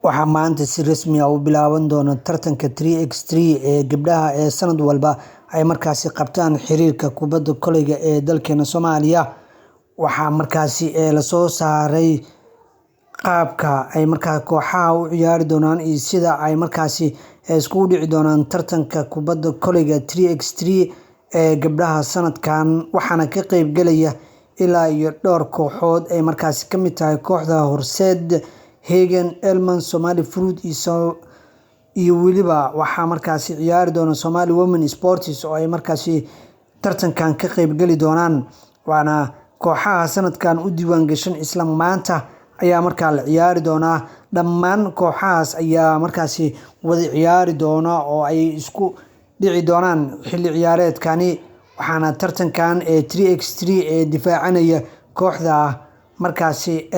Waxaa maanta si rasmi ah u bilaaban doona tartanka 3x3 ee gabdhaha ee sanad walba ay markaasi qabtaan xiriirka kubadda kolayga ee dalkeena Soomaaliya. Waxaa markaasi la soo saaray qaabka ay markaa kooxaha u ciyaari doonaan iyo sida ay markaasi iskugu dhici doonaan tartanka kubadda kolayga 3x3 ee gabdhaha sanadkan, waxaana ka qayb galaya ilaa iyo dhowr kooxood ay markaasi ka mid tahay kooxda Horseed, Hagen, Elman, Somali Fruit iyo weliba waxaa markaasi ciyaari doona Somali Women Sports oo ay markaasi tartankan ka qayb gali doonaan. Waana kooxaha sanadkan u diiwaan gashan isla maanta ayaa markaa la ciyaari doonaa. Dhammaan kooxahaas ayaa markaasi wada ciyaari doona oo ay isku dhici doonaan xilli ciyaareedkani. Waxaana tartankan 3x3 ee difaacanaya kooxda markaasi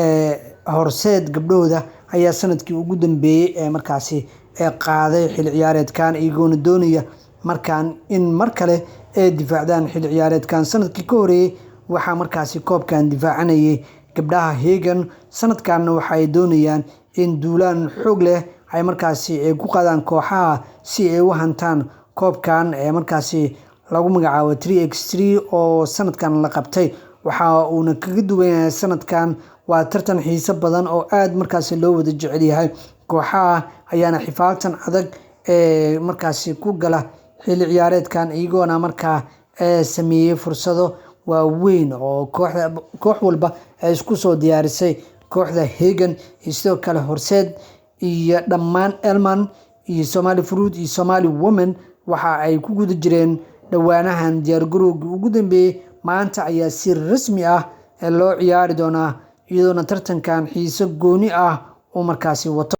Horseed gabdhooda ayaa sanadkii ugu dambeeyay ee markaasi qaaday xilli ciyaareedkan, iyagoona doonaya markaan in mar kale ay difaacdaan xilli ciyaareedkan. Sanadkii ka horeeyay waxaa markaasi koobkan difaacanayay gabdhaha Hagen, sanadkanna waxay doonayaan in duulaan xoog leh ay markaasi ku qaadaan kooxaha si ay u hantaan koobkan markaasi lagu magacaabo 3x3 oo sanadkan la qabtay. Waxa uuna kaga duwan yahay sanadkan waa tartan xiiso badan oo aad markaasi loo wada jecel yahay. Kooxaha ayaana xifaaltan adag markaasi ku gala xilli ciyaareedkan, iyagoona markaa sameeyay fursado waaweyn oo koox walba ay isku soo diyaarisay. Kooxda Hagen iyo sidoo kale Horseed iyo dhammaan Elman iyo Somali Fruit iyo Somali Women waxa ay ku guda jireen dhawaanahan diyaargarowgii ugu dambeeyay. Maanta ayaa si rasmi ah loo ciyaari doonaa, iyadoona tartankan xiiso gooni ah uu markaasi wato.